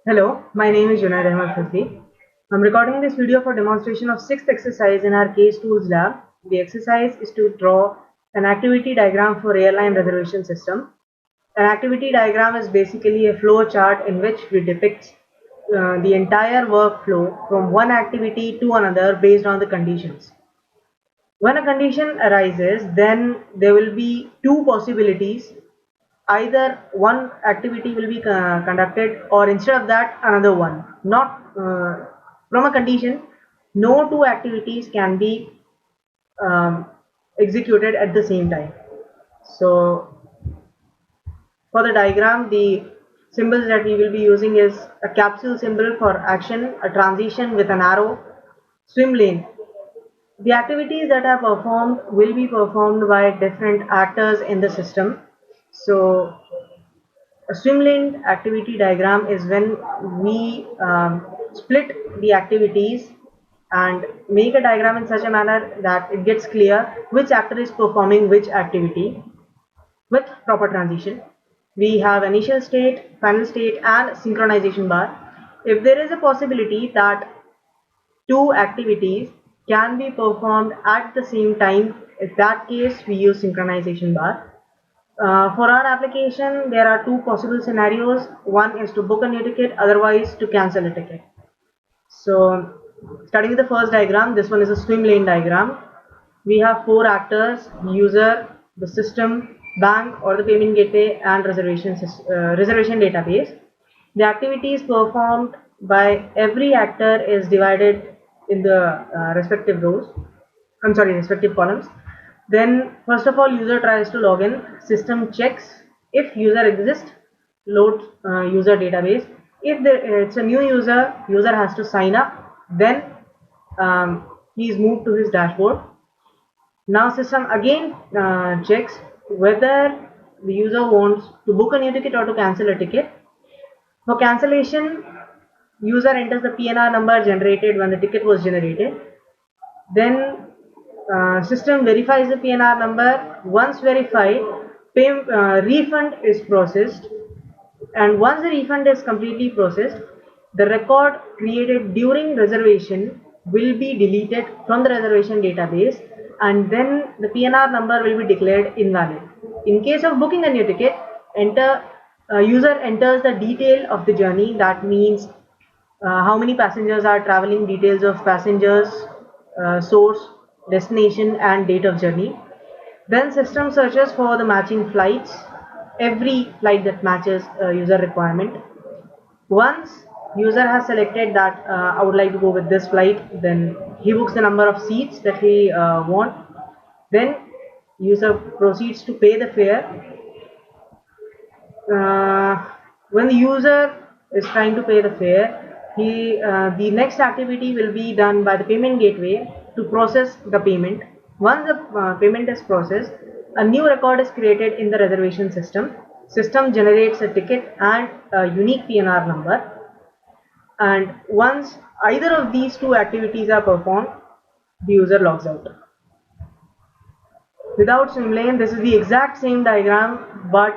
Hello, my name is Junaid Ahmed Fazli. I'm recording this video for demonstration of sixth exercise in our case tools lab. The exercise is to draw an activity diagram for airline reservation system. An activity diagram is basically a flow chart in which we depict the entire workflow from one activity to another based on the conditions. When a condition arises, then there will be two possibilities. Either one activity will be conducted, or instead of that another one. Not from a condition, no two activities can be um, executed at the same time. So for the diagram, the symbols that we will be using is a capsule symbol for action, a transition with an arrow, swim lane. The activities that are performed will be performed by different actors in the system. So a swim lane activity diagram is when we split the activities and make a diagram in such a manner that it gets clear which actor is performing which activity with proper transition. We have initial state, final state, and synchronization bar. If there is a possibility that two activities can be performed at the same time, in that case we use synchronization bar. For our application, there are two possible scenarios. One is to book a new ticket, otherwise to cancel a ticket. So, starting with the first diagram, this one is a swim lane diagram. We have four actors: user, the system, bank or the payment gateway, and reservation database. The activities performed by every actor is divided in the respective rows. I'm sorry, respective columns. Then first of all, user tries to log in. System checks if user exists, loads user database. If it's a new user, user has to sign up. Then he is moved to his dashboard. Now system again checks whether the user wants to book a new ticket or to cancel a ticket. For cancellation, user enters the PNR number generated when the ticket was generated. Then system verifies the PNR number. Once verified, refund is processed, and once the refund is completely processed, the record created during reservation will be deleted from the reservation database, and then the PNR number will be declared invalid. In case of booking a new ticket, user enters the detail of the journey. That means how many passengers are traveling, details of passengers, source, destination, and date of journey. Then system searches for the matching flights, every flight that matches user requirement. Once user has selected that I would like to go with this flight, then he books the number of seats that he want. Then user proceeds to pay the fare. When the user is trying to pay the fare, the next activity will be done by the payment gateway to process the payment. Once the payment is processed, a new record is created in the reservation system. System generates a ticket and a unique PNR number. And once either of these two activities are performed, the user logs out. Without swim lane, this is the exact same diagram, but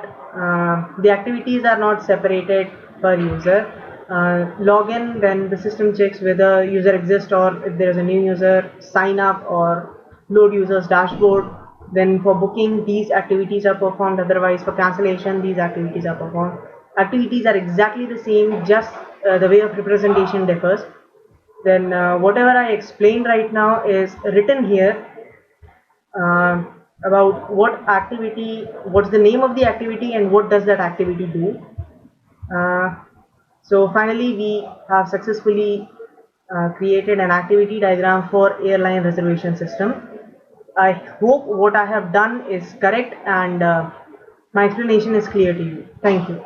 the activities are not separated per user. Login, then the system checks whether user exists or if there is a new user, sign up or load user's dashboard. Then for booking, these activities are performed, otherwise for cancellation, these activities are performed. Activities are exactly the same, just the way of representation differs. Then whatever I explained right now is written here uh, about what's the name of the activity and what does that activity do. So finally, we have successfully created an activity diagram for airline reservation system. I hope what I have done is correct and my explanation is clear to you. Thank you.